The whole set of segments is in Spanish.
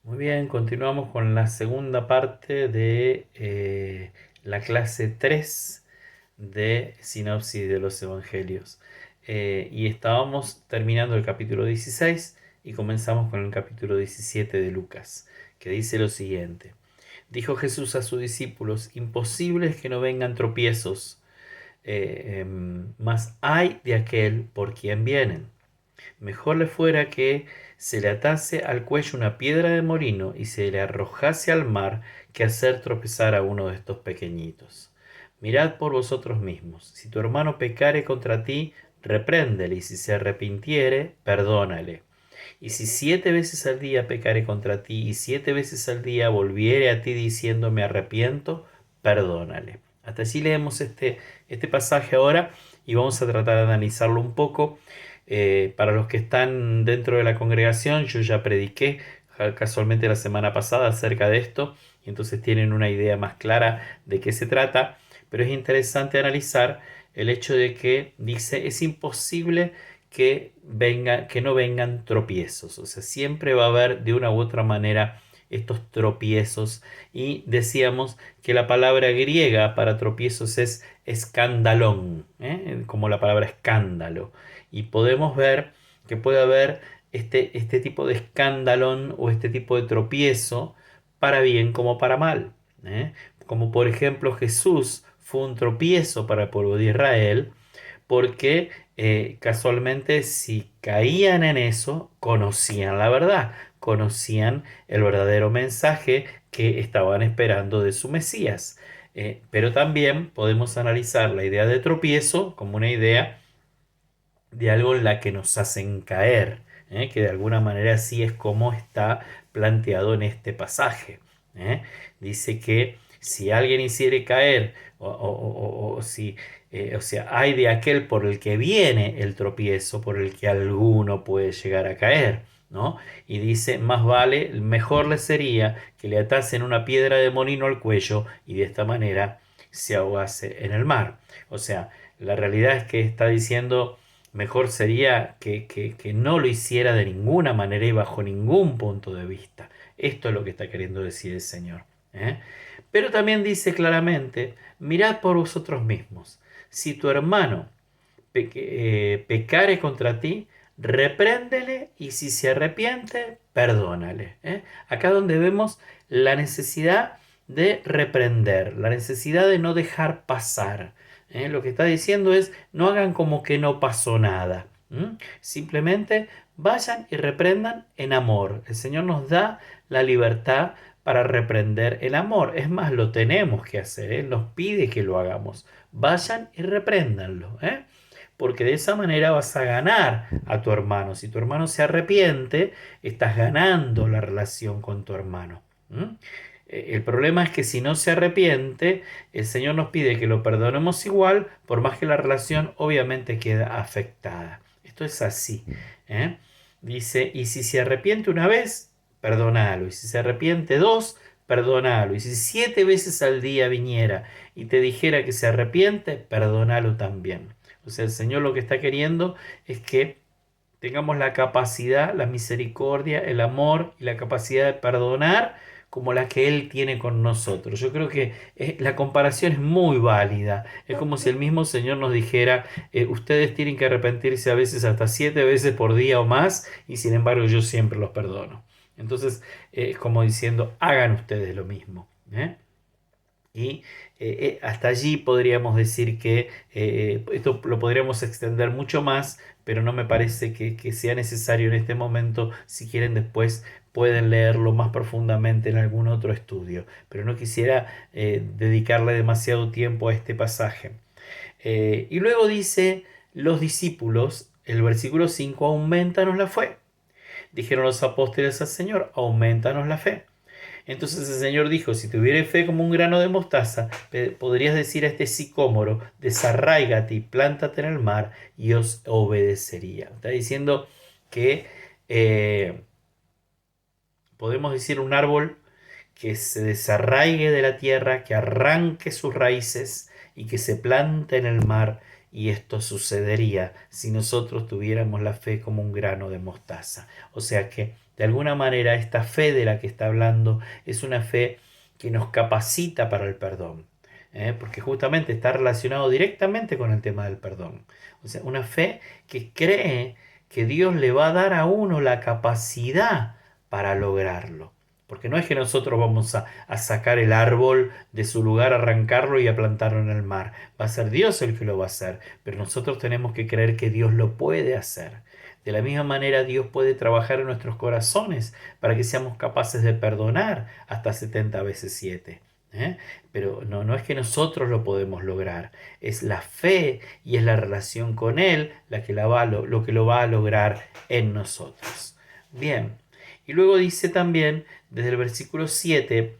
Muy bien, continuamos con la segunda parte de la clase 3 de Sinopsis de los Evangelios. Y estábamos terminando el capítulo 16 y comenzamos con el capítulo 17 de Lucas, que dice lo siguiente. Dijo Jesús a sus discípulos, imposible es que no vengan tropiezos, mas hay de aquel por quien vienen. Mejor le fuera que se le atase al cuello una piedra de molino y se le arrojase al mar que hacer tropezar a uno de estos pequeñitos. Mirad por vosotros mismos. Si tu hermano pecare contra ti, repréndele, y si se arrepintiere, perdónale. Y si 7 veces al día pecare contra ti, y 7 veces al día volviere a ti diciendo me arrepiento, perdónale. Hasta allí leemos este pasaje ahora y vamos a tratar de analizarlo un poco. Para los que están dentro de la congregación, yo ya prediqué casualmente la semana pasada acerca de esto, y entonces tienen una idea más clara de qué se trata, pero es interesante analizar el hecho de que dice es imposible que no vengan tropiezos, o sea, siempre va a haber de una u otra manera estos tropiezos, y decíamos que la palabra griega para tropiezos es escandalón, como la palabra escándalo, y podemos ver que puede haber este tipo de escandalón o este tipo de tropiezo para bien como para mal, ¿eh? Como por ejemplo Jesús fue un tropiezo para el pueblo de Israel porque casualmente si caían en eso, conocían la verdad, conocían el verdadero mensaje que estaban esperando de su Mesías. Pero también podemos analizar la idea de tropiezo como una idea de algo en la que nos hacen caer, que de alguna manera así es como está planteado en este pasaje. ¿eh? Dice que si alguien hiciere caer, o si, o sea, hay de aquel por el que viene el tropiezo, por el que alguno puede llegar a caer. ¿No? Y dice, más vale, mejor le sería que le atasen una piedra de molino al cuello y de esta manera se ahogase en el mar. O sea, la realidad es que está diciendo mejor sería que no lo hiciera de ninguna manera y bajo ningún punto de vista. Esto es lo que está queriendo decir el Señor. ¿eh? Pero también dice claramente, mirad por vosotros mismos. Si tu hermano pecare contra ti, repréndele y si se arrepiente, perdónale. Acá donde vemos la necesidad de reprender, la necesidad de no dejar pasar. Lo que está diciendo es, no hagan como que no pasó nada. Simplemente vayan y reprendan en amor. El Señor nos da la libertad para reprender el amor. Es más, lo tenemos que hacer. Él nos pide que lo hagamos. Vayan y repréndanlo. Porque de esa manera vas a ganar a tu hermano. Si tu hermano se arrepiente, estás ganando la relación con tu hermano. El problema es que si no se arrepiente, el Señor nos pide que lo perdonemos igual, por más que la relación obviamente queda afectada. Esto es así. ¿eh? Dice, y si se arrepiente una vez, perdónalo. Y si se arrepiente dos, perdónalo. Y si 7 veces al día viniera y te dijera que se arrepiente, perdónalo también. O sea, el Señor lo que está queriendo es que tengamos la capacidad, la misericordia, el amor y la capacidad de perdonar como la que Él tiene con nosotros. Yo creo que la comparación es muy válida. Es como si el mismo Señor nos dijera, ustedes tienen que arrepentirse a veces hasta 7 veces por día o más, y sin embargo yo siempre los perdono. Entonces, es como diciendo, hagan ustedes lo mismo. Y hasta allí podríamos decir que esto lo podríamos extender mucho más, pero no me parece que sea necesario en este momento. Si quieren después pueden leerlo más profundamente en algún otro estudio, pero no quisiera dedicarle demasiado tiempo a este pasaje. Y luego dice, los discípulos, el versículo 5, aumentanos la fe. Dijeron los apóstoles al Señor, aumentanos la fe. Entonces el Señor dijo, si tuvierais fe como un grano de mostaza, podrías decir a este sicómoro, desarráigate y plántate en el mar, y os obedecería. Está diciendo que eh, podemos decir un árbol que se desarraigue de la tierra, que arranque sus raíces y que se plante en el mar. Y esto sucedería si nosotros tuviéramos la fe como un grano de mostaza. O sea que De alguna manera, esta fe de la que está hablando es una fe que nos capacita para el perdón, porque justamente está relacionado directamente con el tema del perdón. O sea, una fe que cree que Dios le va a dar a uno la capacidad para lograrlo. Porque no es que nosotros vamos a sacar el árbol de su lugar, arrancarlo y a plantarlo en el mar. Va a ser Dios el que lo va a hacer. Pero nosotros tenemos que creer que Dios lo puede hacer. De la misma manera, Dios puede trabajar en nuestros corazones para que seamos capaces de perdonar hasta 70 veces 7. Pero no es que nosotros lo podemos lograr. Es la fe y es la relación con Él la que lo que lo va a lograr en nosotros. Bien. Y luego dice también, desde el versículo 7,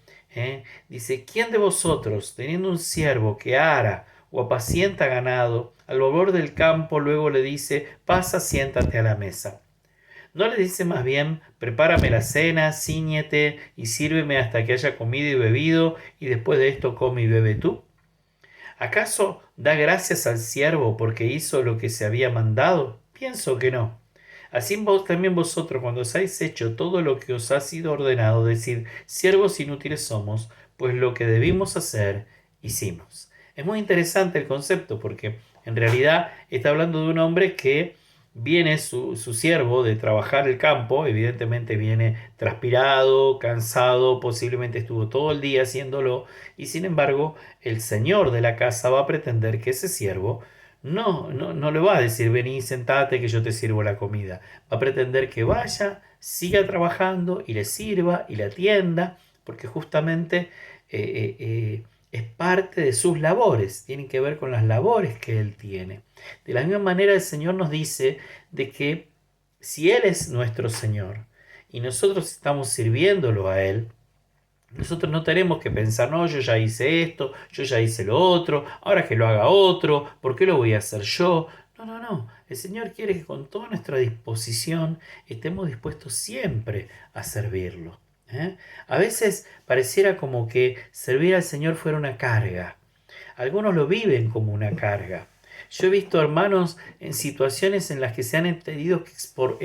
dice, ¿quién de vosotros, teniendo un siervo que ara o apacienta ganado, al volver del campo luego le dice, pasa, siéntate a la mesa? ¿No le dice más bien, prepárame la cena, cíñete y sírveme hasta que haya comido y bebido, y después de esto come y bebe tú? ¿Acaso da gracias al siervo porque hizo lo que se había mandado? Pienso que no. Así vos también vosotros, cuando os habéis hecho todo lo que os ha sido ordenado, decid, siervos inútiles somos, pues lo que debimos hacer, hicimos. Es muy interesante el concepto porque en realidad está hablando de un hombre que viene su siervo de trabajar el campo, evidentemente viene transpirado, cansado, posiblemente estuvo todo el día haciéndolo, y sin embargo el señor de la casa va a pretender que ese siervo no le va a decir, vení, sentate que yo te sirvo la comida. Va a pretender que vaya, siga trabajando y le sirva y le atienda, porque justamente es parte de sus labores, tienen que ver con las labores que él tiene. De la misma manera el Señor nos dice de que si Él es nuestro Señor y nosotros estamos sirviéndolo a Él, nosotros no tenemos que pensar, no, yo ya hice esto, yo ya hice lo otro, ahora que lo haga otro, ¿por qué lo voy a hacer yo? No. El Señor quiere que con toda nuestra disposición estemos dispuestos siempre a servirlo. A veces pareciera como que servir al Señor fuera una carga. Algunos lo viven como una carga. Yo he visto hermanos en situaciones en las que se han tenido que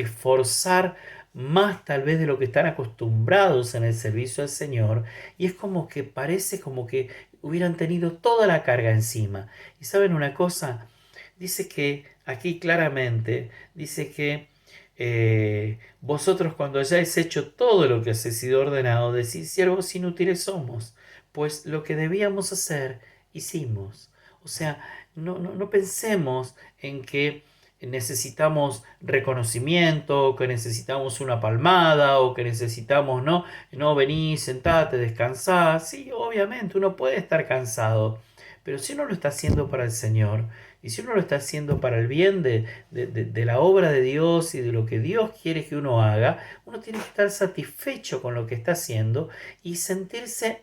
esforzar más tal vez de lo que están acostumbrados en el servicio al Señor, y es como que parece como que hubieran tenido toda la carga encima. Y saben una cosa, dice que aquí claramente, dice que vosotros cuando hayáis hecho todo lo que os he sido ordenado, decís, siervos inútiles somos, pues lo que debíamos hacer, hicimos. O sea, no pensemos en que necesitamos reconocimiento, que necesitamos una palmada o que necesitamos, no vení, sentate, descansá. Sí, obviamente uno puede estar cansado, pero si uno lo está haciendo para el Señor y si uno lo está haciendo para el bien de la obra de Dios y de lo que Dios quiere que uno haga, uno tiene que estar satisfecho con lo que está haciendo y sentirse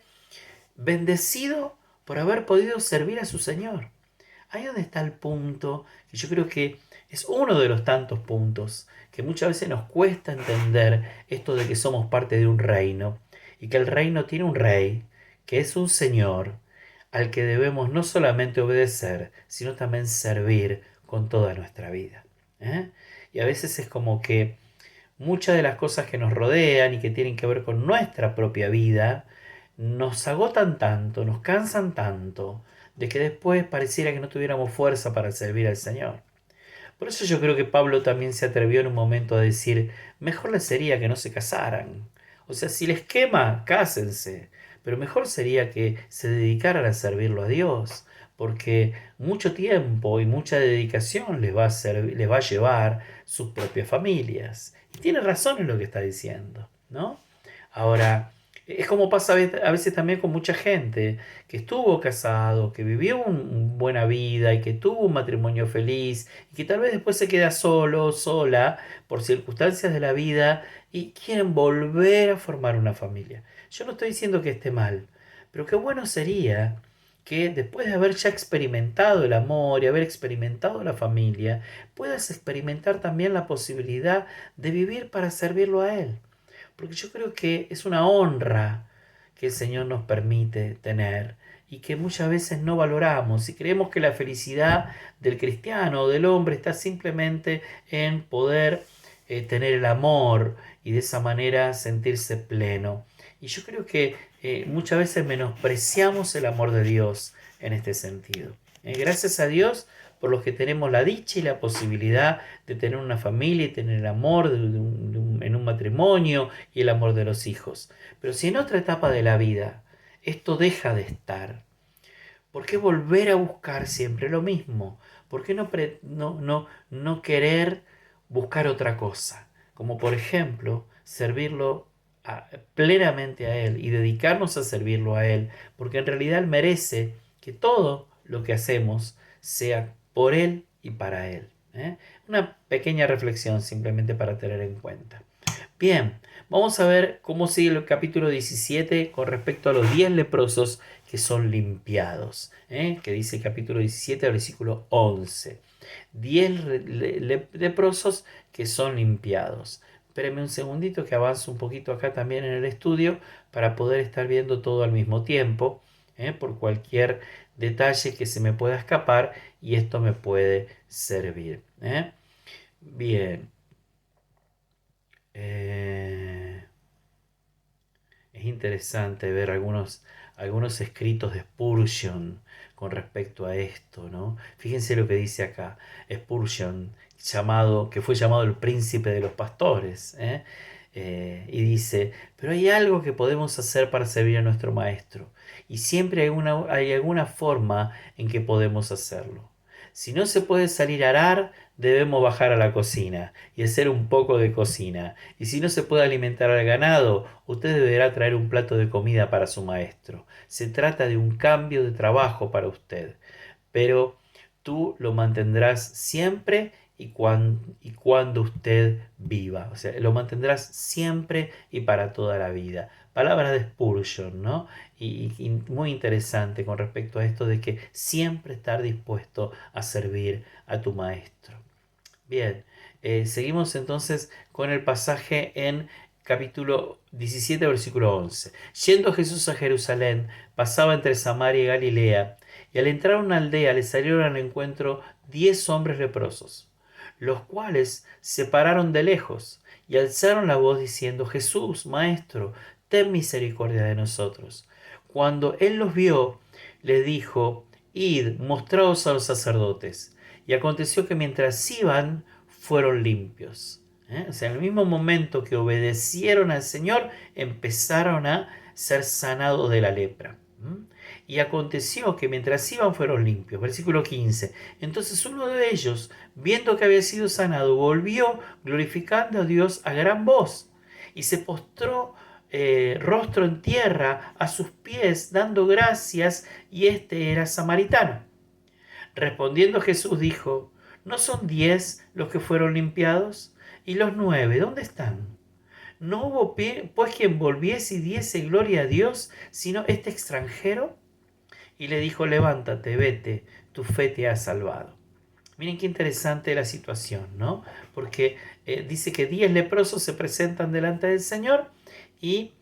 bendecido por haber podido servir a su Señor. Ahí donde está el punto, que yo creo que es uno de los tantos puntos que muchas veces nos cuesta entender esto de que somos parte de un reino y que el reino tiene un rey, que es un Señor, al que debemos no solamente obedecer, sino también servir con toda nuestra vida. Y a veces es como que muchas de las cosas que nos rodean y que tienen que ver con nuestra propia vida, nos agotan tanto, nos cansan tanto, de que después pareciera que no tuviéramos fuerza para servir al Señor. Por eso yo creo que Pablo también se atrevió en un momento a decir, mejor les sería que no se casaran. O sea, si les quema, cásense, pero mejor sería que se dedicaran a servirlo a Dios, porque mucho tiempo y mucha dedicación les va a llevar sus propias familias. Y tiene razón en lo que está diciendo, ¿no? Ahora, es como pasa a veces también con mucha gente que estuvo casado, que vivió una buena vida y que tuvo un matrimonio feliz y que tal vez después se queda solo, sola, por circunstancias de la vida y quieren volver a formar una familia. Yo no estoy diciendo que esté mal, pero qué bueno sería que después de haber ya experimentado el amor y haber experimentado la familia, puedas experimentar también la posibilidad de vivir para servirlo a Él. Porque yo creo que es una honra que el Señor nos permite tener y que muchas veces no valoramos y creemos que la felicidad del cristiano o del hombre está simplemente en poder tener el amor y de esa manera sentirse pleno. Y yo creo que muchas veces menospreciamos el amor de Dios en este sentido. Gracias a Dios por los que tenemos la dicha y la posibilidad de tener una familia y tener el amor en un matrimonio y el amor de los hijos. Pero si en otra etapa de la vida esto deja de estar, ¿por qué volver a buscar siempre lo mismo? ¿Por qué no querer buscar otra cosa? Como por ejemplo, servirlo plenamente a Él y dedicarnos a servirlo a Él, porque en realidad Él merece que todo lo que hacemos sea por Él y para Él. ¿Eh? Una pequeña reflexión simplemente para tener en cuenta. Bien, vamos a ver cómo sigue el capítulo 17 con respecto a los 10 leprosos que son limpiados, que dice el capítulo 17, versículo 11. 10 leprosos que son limpiados. Espérenme un segundito que avance un poquito acá también en el estudio para poder estar viendo todo al mismo tiempo, por cualquier detalle que se me pueda escapar y esto me puede servir. Bien. Eh, Es interesante ver algunos escritos de Spurgeon con respecto a esto, ¿no? Fíjense lo que dice acá. Spurgeon, que fue llamado el príncipe de los pastores, ¿eh? Y dice, pero hay algo que podemos hacer para servir a nuestro maestro, y siempre hay alguna forma en que podemos hacerlo. Si no se puede salir a arar, debemos bajar a la cocina y hacer un poco de cocina. Y si no se puede alimentar al ganado, usted deberá traer un plato de comida para su maestro. Se trata de un cambio de trabajo para usted, pero tú lo mantendrás siempre y cuando usted viva. O sea, lo mantendrás siempre y para toda la vida. Palabras de Spurgeon, ¿no? Y muy interesante con respecto a esto de que siempre estar dispuesto a servir a tu maestro. Bien, seguimos entonces con el pasaje en capítulo 17, versículo 11. Yendo Jesús a Jerusalén, pasaba entre Samaria y Galilea, y al entrar a una aldea le salieron al encuentro 10 hombres leprosos, los cuales se pararon de lejos y alzaron la voz diciendo: Jesús, Maestro, ten misericordia de nosotros. Cuando él los vio, les dijo: Id, mostraos a los sacerdotes. Y aconteció que mientras iban, fueron limpios. O sea, en el mismo momento que obedecieron al Señor, empezaron a ser sanados de la lepra. Y aconteció que mientras iban, fueron limpios. Versículo 15. Entonces uno de ellos, viendo que había sido sanado, volvió glorificando a Dios a gran voz y se postró rostro en tierra a sus pies, dando gracias, y este era samaritano. Respondiendo Jesús dijo: ¿No son 10 los que fueron limpiados? ¿Y los 9 dónde están? ¿No hubo pues quien volviese y diese gloria a Dios, sino este extranjero? Y le dijo: levántate, vete, tu fe te ha salvado. Miren qué interesante la situación, ¿no? Porque dice que 10 leprosos se presentan delante del Señor y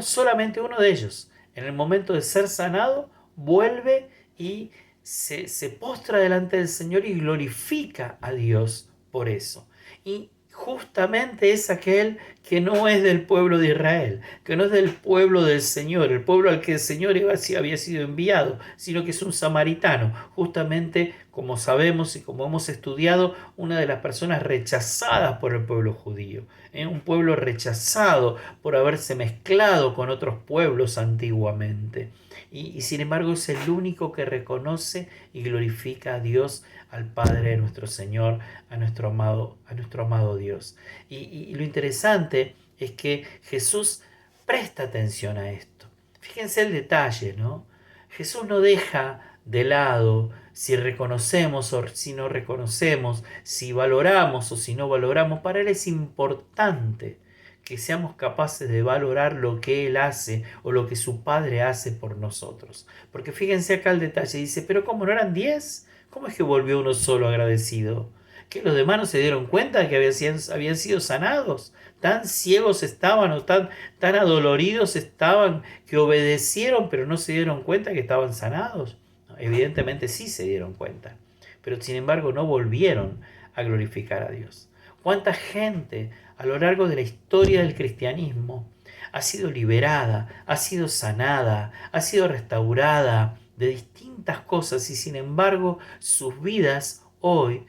solamente uno de ellos, en el momento de ser sanado, vuelve y se postra delante del Señor y glorifica a Dios por eso. Y justamente es aquel que no es del pueblo de Israel, que no es del pueblo del Señor, el pueblo al que el Señor había sido enviado, sino que es un samaritano, justamente como sabemos y como hemos estudiado, una de las personas rechazadas por el pueblo judío, un pueblo rechazado por haberse mezclado con otros pueblos antiguamente. Y sin embargo es el único que reconoce y glorifica a Dios, al Padre de nuestro Señor, a nuestro amado Dios. Y lo interesante es que Jesús presta atención a esto. Fíjense el detalle, ¿no? Jesús no deja de lado si reconocemos o si no reconocemos, si valoramos o si no valoramos. Para Él es importante que seamos capaces de valorar lo que Él hace o lo que su Padre hace por nosotros. Porque fíjense acá el detalle, dice: ¿pero cómo no eran 10? ¿Cómo es que volvió uno solo agradecido? ¿Que los demás no se dieron cuenta de que habían sido sanados? ¿Tan ciegos estaban o tan adoloridos estaban que obedecieron pero no se dieron cuenta que estaban sanados? No, evidentemente sí se dieron cuenta, pero sin embargo no volvieron a glorificar a Dios. ¿Cuánta gente a lo largo de la historia del cristianismo ha sido liberada, ha sido sanada, ha sido restaurada de distintas cosas y sin embargo sus vidas hoy,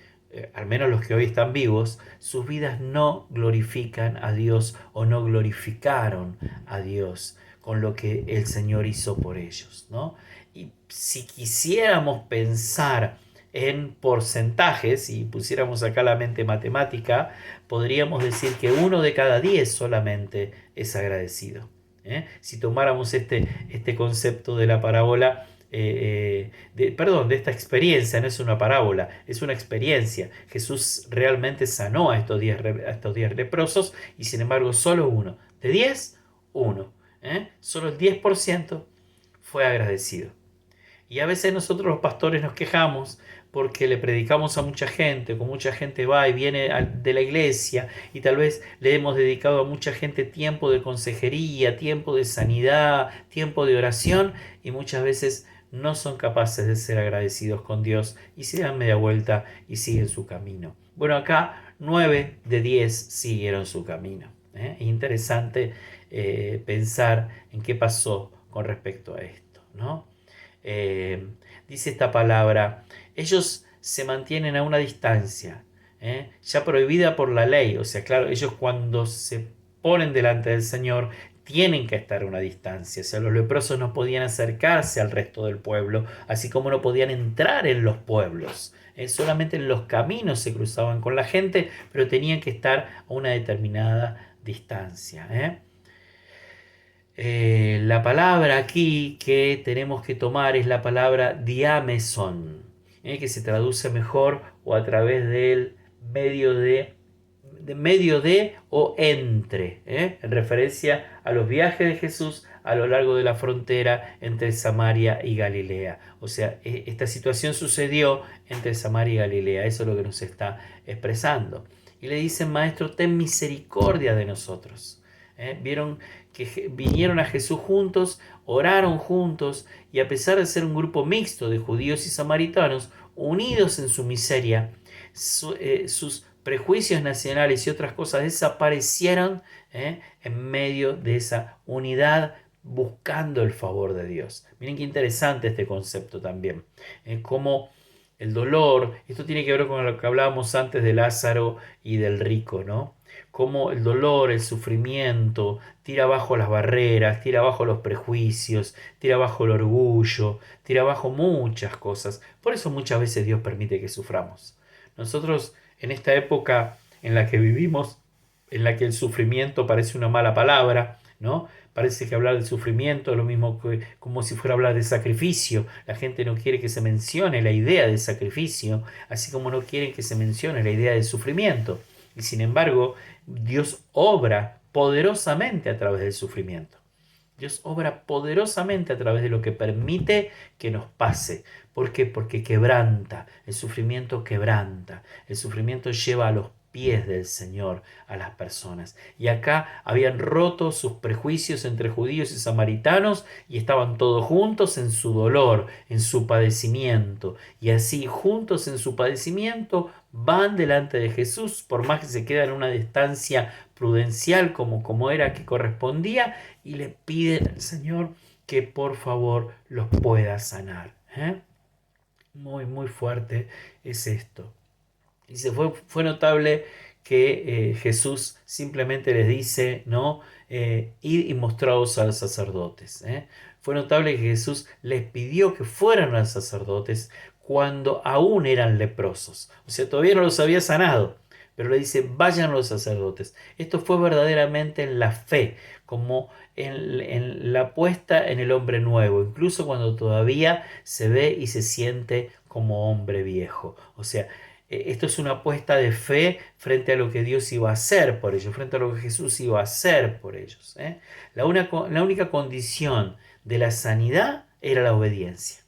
al menos los que hoy están vivos, sus vidas no glorifican a Dios o no glorificaron a Dios con lo que el Señor hizo por ellos, ¿no? Y si quisiéramos pensar en porcentajes, y pusiéramos acá la mente matemática, podríamos decir que 1 de cada 10 solamente es agradecido. Si tomáramos este concepto de la parábola, de esta experiencia, no es una parábola, es una experiencia. Jesús realmente sanó a estos 10 leprosos y sin embargo solo uno. De 10, uno. Solo el 10% fue agradecido. Y a veces nosotros los pastores nos quejamos porque le predicamos a mucha gente, con mucha gente va y viene de la iglesia y tal vez le hemos dedicado a mucha gente tiempo de consejería, tiempo de sanidad, tiempo de oración y muchas veces no son capaces de ser agradecidos con Dios y se dan media vuelta y siguen su camino. Bueno, acá 9 de 10 siguieron su camino. Interesante pensar en qué pasó con respecto a esto, ¿no? Eh, Dice esta palabra, ellos se mantienen a una distancia, ya prohibida por la ley. O sea, claro, ellos cuando se ponen delante del Señor tienen que estar a una distancia. O sea, los leprosos no podían acercarse al resto del pueblo, así como no podían entrar en los pueblos. Solamente en los caminos se cruzaban con la gente, pero tenían que estar a una determinada distancia. La palabra aquí que tenemos que tomar es la palabra diameson, que se traduce mejor o a través del medio de o entre, en referencia a los viajes de Jesús a lo largo de la frontera entre Samaria y Galilea. O sea, esta situación sucedió entre Samaria y Galilea, eso es lo que nos está expresando. Y le dicen, maestro, ten misericordia de nosotros. Vieron que vinieron a Jesús juntos, oraron juntos y a pesar de ser un grupo mixto de judíos y samaritanos, unidos en su miseria, sus prejuicios nacionales y otras cosas desaparecieron en medio de esa unidad buscando el favor de Dios. Miren qué interesante este concepto también. Cómo el dolor, esto tiene que ver con lo que hablábamos antes de Lázaro y del rico, ¿no? Cómo el dolor, el sufrimiento, tira abajo las barreras, tira abajo los prejuicios, tira abajo el orgullo, tira abajo muchas cosas. Por eso muchas veces Dios permite que suframos. Nosotros en esta época en la que vivimos, en la que el sufrimiento parece una mala palabra, ¿no? Parece que hablar del sufrimiento es lo mismo que como si fuera hablar de sacrificio. La gente no quiere que se mencione la idea de sacrificio, así como no quieren que se mencione la idea de sufrimiento. Y sin embargo, Dios obra poderosamente a través del sufrimiento. Dios obra poderosamente a través de lo que permite que nos pase. ¿Por qué? Porque quebranta. El sufrimiento quebranta. El sufrimiento lleva a los pies del Señor a las personas. Y acá habían roto sus prejuicios entre judíos y samaritanos y estaban todos juntos en su dolor, en su padecimiento. Y así, juntos en su padecimiento, van delante de Jesús, por más que se quedan en una distancia prudencial como era que correspondía, y le piden al Señor que por favor los pueda sanar. Muy, muy fuerte es esto. Y fue notable que Jesús simplemente les dice, ¿no? Id y mostraos a los sacerdotes. Fue notable que Jesús les pidió que fueran a los sacerdotes cuando aún eran leprosos. O sea, todavía no los había sanado, pero le dice, vayan los sacerdotes. Esto fue verdaderamente en la fe, como en la puesta en el hombre nuevo, incluso cuando todavía se ve y se siente como hombre viejo. O sea, esto es una apuesta de fe frente a lo que Dios iba a hacer por ellos, frente a lo que Jesús iba a hacer por ellos. La única condición de la sanidad era la obediencia.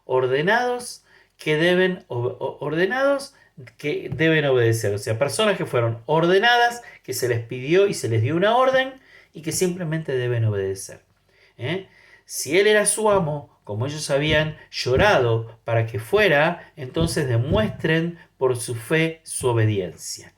Ordenados que ordenados que deben obedecer. O sea, personas que fueron ordenadas, que se les pidió y se les dio una orden y que simplemente deben obedecer. Si él era su amo, como ellos habían llorado para que fuera, entonces demuestren por su fe su obediencia.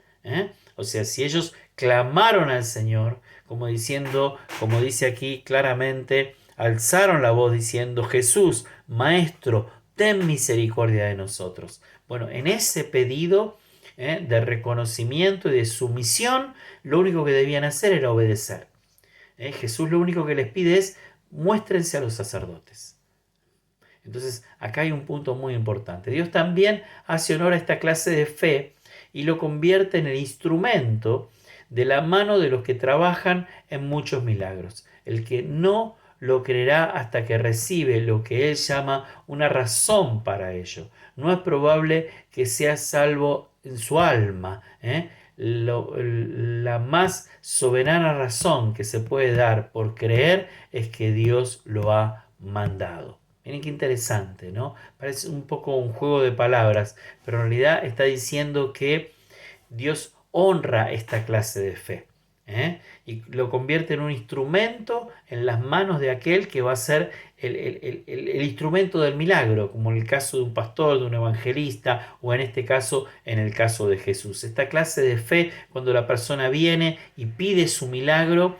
O sea, si ellos clamaron al Señor, como diciendo, como dice aquí claramente, alzaron la voz diciendo: Jesús, Maestro, ten misericordia de nosotros. Bueno, en ese pedido de reconocimiento y de sumisión, lo único que debían hacer era obedecer. Jesús lo único que les pide es: muéstrense a los sacerdotes. Entonces, acá hay un punto muy importante. Dios también hace honor a esta clase de fe y lo convierte en el instrumento de la mano de los que trabajan en muchos milagros. El que no lo creerá hasta que recibe lo que él llama una razón para ello. No es probable que sea salvo en su alma. La más soberana razón que se puede dar por creer es que Dios lo ha mandado. Miren qué interesante, ¿no? Parece un poco un juego de palabras, pero en realidad está diciendo que Dios honra esta clase de fe, y lo convierte en un instrumento en las manos de aquel que va a ser el instrumento del milagro, como en el caso de un pastor, de un evangelista, o en este caso, en el caso de Jesús. Esta clase de fe, cuando la persona viene y pide su milagro,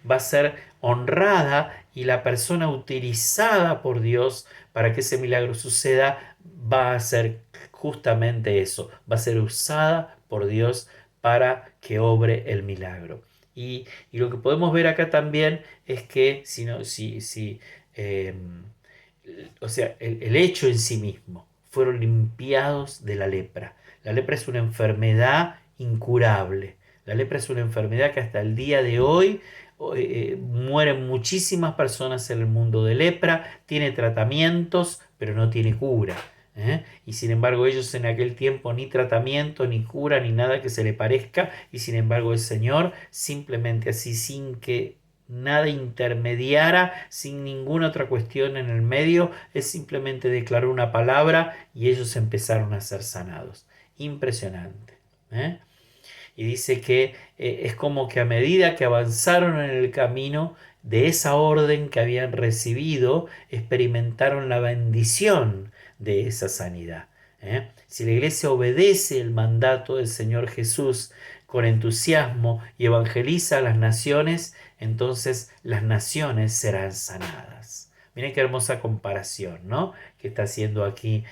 va a ser honrada, y la persona utilizada por Dios para que ese milagro suceda va a ser justamente eso, va a ser usada por Dios para que obre el milagro. Y lo que podemos ver acá también es que eh, o sea, el hecho en sí mismo, fueron limpiados de la lepra. La lepra es una enfermedad incurable. La lepra es una enfermedad que hasta el día de hoy mueren muchísimas personas en el mundo de lepra, tiene tratamientos, pero no tiene cura. Y sin embargo ellos en aquel tiempo ni tratamiento, ni cura, ni nada que se le parezca, y sin embargo el Señor simplemente así, sin que nada intermediara, sin ninguna otra cuestión en el medio, es simplemente declaró una palabra y ellos empezaron a ser sanados. Impresionante. Y dice que es como que a medida que avanzaron en el camino de esa orden que habían recibido, experimentaron la bendición de esa sanidad. Si la iglesia obedece el mandato del Señor Jesús con entusiasmo y evangeliza a las naciones, entonces las naciones serán sanadas. Miren qué hermosa comparación, ¿no? Que está haciendo aquí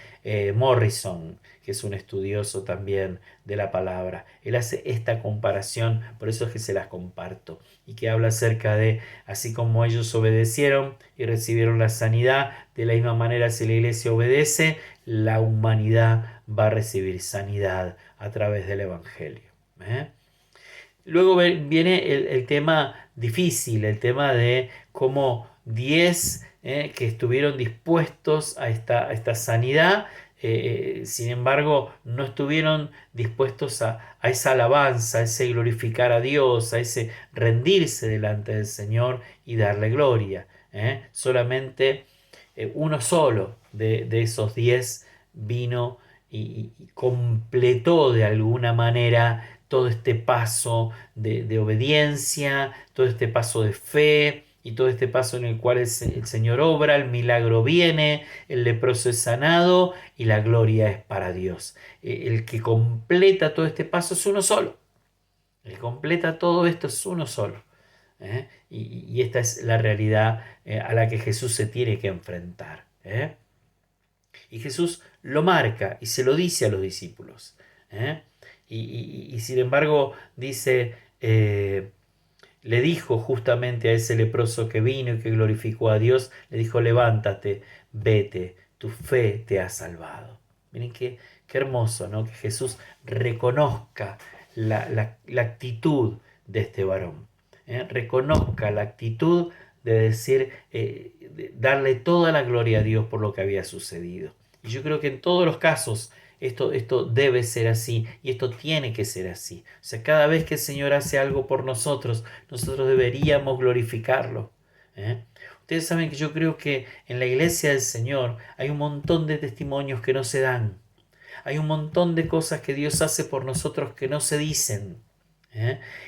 Morrison, que es un estudioso también de la palabra. Él hace esta comparación, por eso es que se las comparto, y que habla acerca de, así como ellos obedecieron y recibieron la sanidad, de la misma manera si la iglesia obedece, la humanidad va a recibir sanidad a través del Evangelio. Luego viene el tema difícil, el tema de cómo 10 que estuvieron dispuestos a esta sanidad, sin embargo, no estuvieron dispuestos a esa alabanza, a ese glorificar a Dios, a ese rendirse delante del Señor y darle gloria. Solamente uno solo de esos 10 vino y completó de alguna manera todo este paso de obediencia, todo este paso de fe y todo este paso en el cual el Señor obra, el milagro viene, el leproso es sanado y la gloria es para Dios. El que completa todo este paso es uno solo. El que completa todo esto es uno solo. Y esta es la realidad a la que Jesús se tiene que enfrentar. Y Jesús lo marca y se lo dice a los discípulos. Y sin embargo dice, le dijo justamente a ese leproso que vino y que glorificó a Dios, le dijo: levántate, vete, tu fe te ha salvado. Miren qué hermoso, ¿no? Que Jesús reconozca la actitud de este varón. Reconozca la actitud de decir, darle toda la gloria a Dios por lo que había sucedido. Y yo creo que en todos los casos esto debe ser así y esto tiene que ser así. O sea, cada vez que el Señor hace algo por nosotros, nosotros deberíamos glorificarlo. Ustedes saben que yo creo que en la iglesia del Señor hay un montón de testimonios que no se dan. Hay un montón de cosas que Dios hace por nosotros que no se dicen.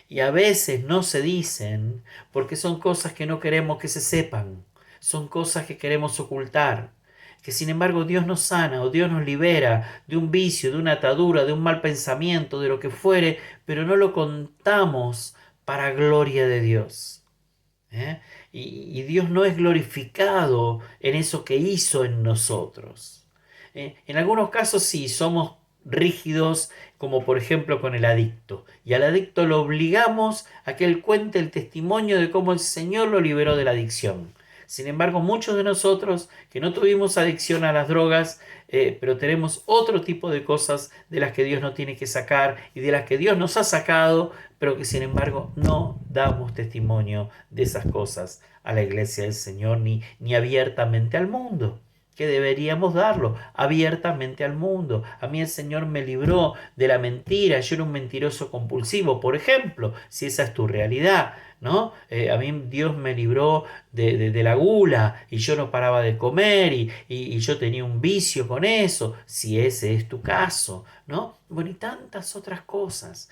Y a veces no se dicen porque son cosas que no queremos que se sepan. son cosas que queremos ocultar, que sin embargo Dios nos sana o Dios nos libera de un vicio, de una atadura, de un mal pensamiento, de lo que fuere, pero no lo contamos para gloria de Dios. ¿Eh? Y Dios no es glorificado en eso que hizo en nosotros. En algunos casos sí, somos rígidos, como por ejemplo con el adicto. Y al adicto lo obligamos a que él cuente el testimonio de cómo el Señor lo liberó de la adicción. Sin embargo, muchos de nosotros que no tuvimos adicción a las drogas, pero tenemos otro tipo de cosas de las que Dios no tiene que sacar y de las que Dios nos ha sacado, pero que sin embargo no damos testimonio de esas cosas a la iglesia del Señor ni abiertamente al mundo, que deberíamos darlo abiertamente al mundo. A mí el Señor me libró de la mentira, yo era un mentiroso compulsivo, por ejemplo, si esa es tu realidad, ¿no? A mí Dios me libró de la gula y yo no paraba de comer y yo tenía un vicio con eso, si ese es tu caso, ¿no? Bueno, y tantas otras cosas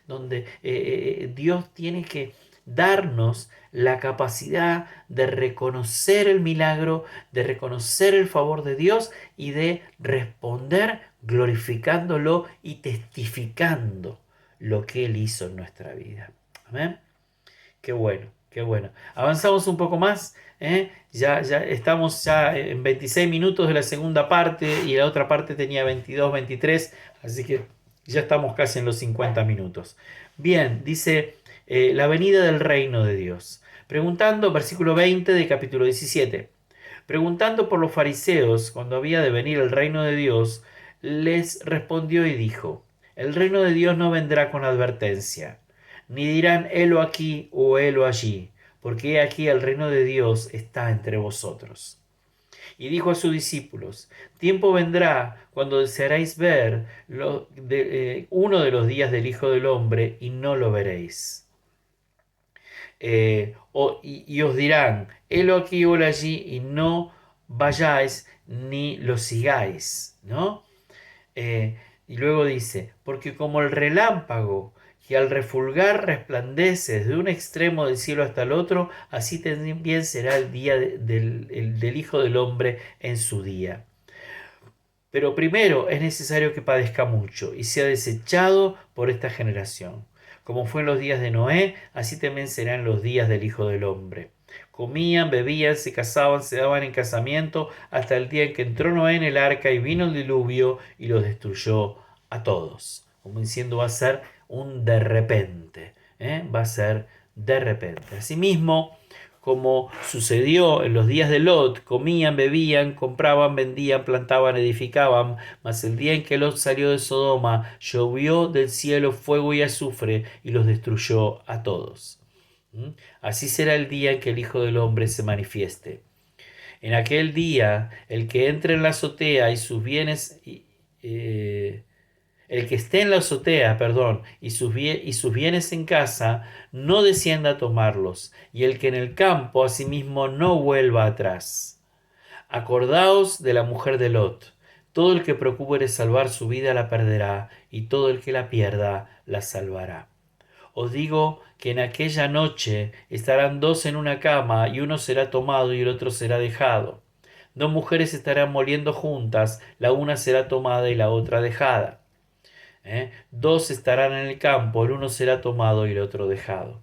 donde Dios tiene que darnos la capacidad de reconocer el milagro, de reconocer el favor de Dios y de responder glorificándolo y testificando lo que Él hizo en nuestra vida. Amén. Qué bueno, qué bueno. Avanzamos un poco más. Ya estamos ya en 26 minutos de la segunda parte y la otra parte tenía 22, 23, así que ya estamos casi en los 50 minutos. Bien, dice la venida del reino de Dios. Preguntando, versículo 20 de capítulo 17. Preguntando por los fariseos cuando había de venir el reino de Dios, les respondió y dijo, el reino de Dios no vendrá con advertencia, ni dirán helo aquí o helo allí, porque he aquí el reino de Dios está entre vosotros. Y dijo a sus discípulos, tiempo vendrá cuando desearéis ver uno de los días del Hijo del Hombre y no lo veréis. Y os dirán, helo aquí o allí, y no vayáis ni lo sigáis, ¿no? Y luego dice, porque como el relámpago que al refulgar resplandece desde un extremo del cielo hasta el otro, así también será el día del Hijo del Hombre en su día. Pero primero es necesario que padezca mucho y sea desechado por esta generación. Como fue en los días de Noé, así también serán los días del Hijo del Hombre. Comían, bebían, se casaban, se daban en casamiento, hasta el día en que entró Noé en el arca y vino el diluvio y los destruyó a todos. Como diciendo, va a ser un de repente. Va a ser de repente. Asimismo, como sucedió en los días de Lot, comían, bebían, compraban, vendían, plantaban, edificaban, mas el día en que Lot salió de Sodoma, llovió del cielo fuego y azufre y los destruyó a todos. Así será el día en que el Hijo del Hombre se manifieste. En aquel día, el que entre en la azotea y sus bienes, el que esté en la azotea, perdón, y sus bienes en casa, no descienda a tomarlos, y el que en el campo asimismo no vuelva atrás. Acordaos de la mujer de Lot. Todo el que procure salvar su vida la perderá, y todo el que la pierda la salvará. Os digo que en aquella noche estarán dos en una cama, y uno será tomado y el otro será dejado. Dos mujeres estarán moliendo juntas, la una será tomada y la otra dejada. Dos estarán en el campo, el uno será tomado y el otro dejado.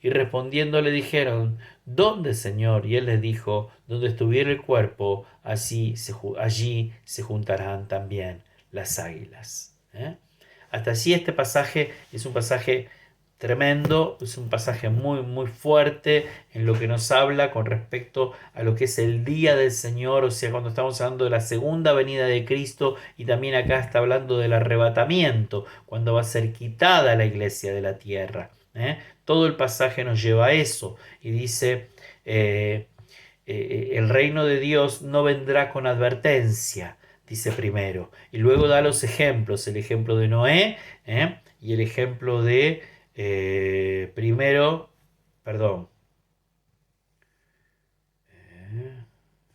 Y respondiendo le dijeron, ¿dónde, Señor? Y él les dijo, donde estuviera el cuerpo, allí se juntarán también las águilas. Hasta allí este pasaje es un pasaje tremendo, es un pasaje muy, muy fuerte en lo que nos habla con respecto a lo que es el día del Señor, o sea, cuando estamos hablando de la segunda venida de Cristo, y también acá está hablando del arrebatamiento, cuando va a ser quitada la iglesia de la tierra. Todo el pasaje nos lleva a eso y dice, el reino de Dios no vendrá con advertencia, dice primero, y luego da los ejemplos, el ejemplo de Noé, y el ejemplo de primero, perdón,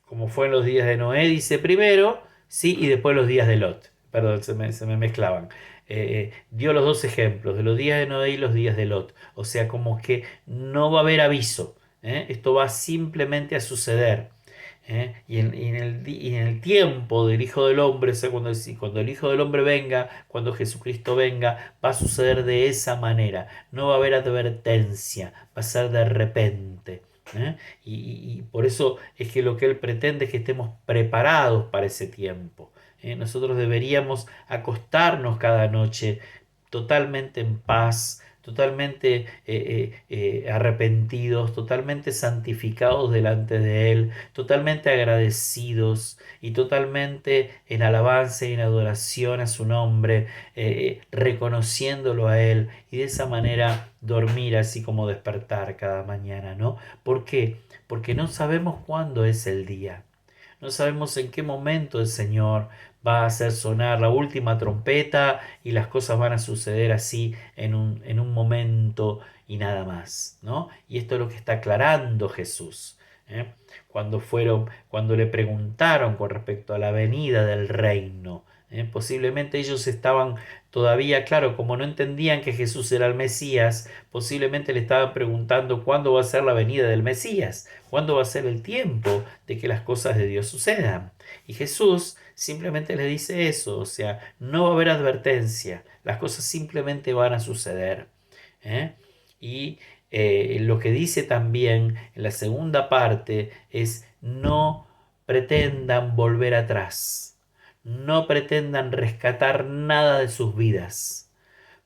como fue en los días de Noé, dice primero, sí, y después los días de Lot. Perdón, se me mezclaban. Dio los dos ejemplos, de los días de Noé y los días de Lot. O sea, como que no va a haber aviso. Esto va simplemente a suceder. Y en el tiempo del Hijo del Hombre, o sea, cuando el Hijo del Hombre venga, cuando Jesucristo venga, va a suceder de esa manera. No va a haber advertencia, va a ser de repente. Y por eso es que lo que Él pretende es que estemos preparados para ese tiempo. Nosotros deberíamos acostarnos cada noche totalmente en paz, totalmente arrepentidos, totalmente santificados delante de Él, totalmente agradecidos y totalmente en alabanza y en adoración a su nombre, reconociéndolo a Él y de esa manera dormir así como despertar cada mañana, ¿no? ¿Por qué? Porque no sabemos cuándo es el día. No sabemos en qué momento el Señor va a hacer sonar la última trompeta y las cosas van a suceder así en un momento y nada más, ¿no? Y esto es lo que está aclarando Jesús. ¿eh? Cuando le preguntaron con respecto a la venida del reino, posiblemente ellos estaban todavía, claro, como no entendían que Jesús era el Mesías, posiblemente le estaban preguntando cuándo va a ser la venida del Mesías, cuándo va a ser el tiempo de que las cosas de Dios sucedan. Y Jesús simplemente les dice eso, o sea, no va a haber advertencia, las cosas simplemente van a suceder. ¿eh? Y lo que dice también en la segunda parte es no pretendan volver atrás, no pretendan rescatar nada de sus vidas.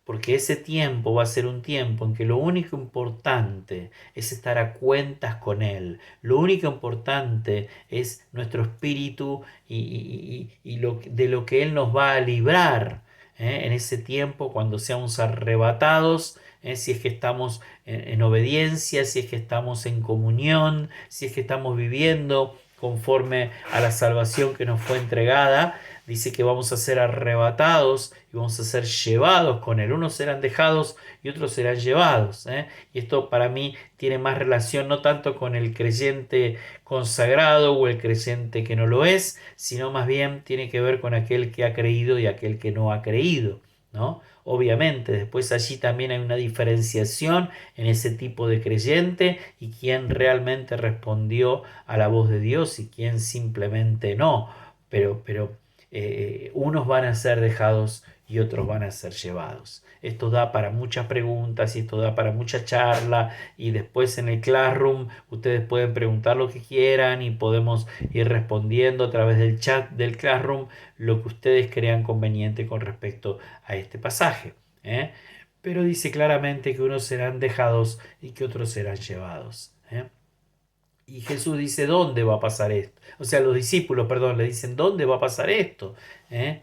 Porque ese tiempo va a ser un tiempo en que lo único importante es estar a cuentas con Él. Lo único importante es nuestro espíritu y de lo que Él nos va a librar en ese tiempo cuando seamos arrebatados. Si es que estamos en obediencia, si es que estamos en comunión, si es que estamos viviendo conforme a la salvación que nos fue entregada. Dice que vamos a ser arrebatados y vamos a ser llevados con Él. Unos serán dejados y otros serán llevados. Y esto para mí tiene más relación no tanto con el creyente consagrado o el creyente que no lo es, sino más bien tiene que ver con aquel que ha creído y aquel que no ha creído, ¿no? Obviamente, después allí también hay una diferenciación en ese tipo de creyente y quién realmente respondió a la voz de Dios y quién simplemente no. Pero unos van a ser dejados y otros van a ser llevados. Esto da para muchas preguntas y esto da para mucha charla y después en el Classroom ustedes pueden preguntar lo que quieran y podemos ir respondiendo a través del chat del Classroom lo que ustedes crean conveniente con respecto a este pasaje. Pero dice claramente que unos serán dejados y que otros serán llevados. Y Jesús dice, ¿dónde va a pasar esto? O sea, los discípulos, perdón, le dicen, ¿dónde va a pasar esto?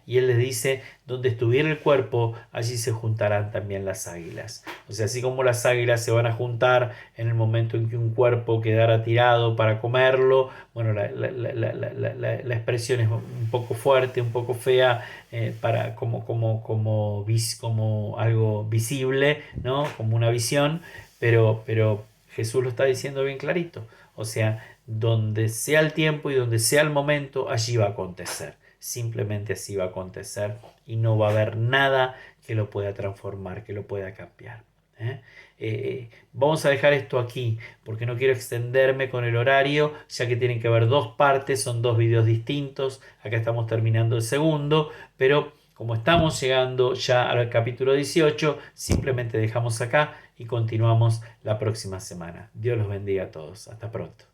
Y él les dice, donde estuviera el cuerpo, allí se juntarán también las águilas. O sea, así como las águilas se van a juntar en el momento en que un cuerpo quedara tirado para comerlo, bueno, la expresión es un poco fuerte, un poco fea, como algo visible, ¿no? Como una visión, pero Jesús lo está diciendo bien clarito. O sea, donde sea el tiempo y donde sea el momento, allí va a acontecer. Simplemente así va a acontecer y no va a haber nada que lo pueda transformar, que lo pueda cambiar. Vamos a dejar esto aquí porque no quiero extenderme con el horario, ya que tienen que haber dos partes, son dos videos distintos. Acá estamos terminando el segundo, pero como estamos llegando ya al capítulo 18, simplemente dejamos acá y continuamos la próxima semana. Dios los bendiga a todos. Hasta pronto.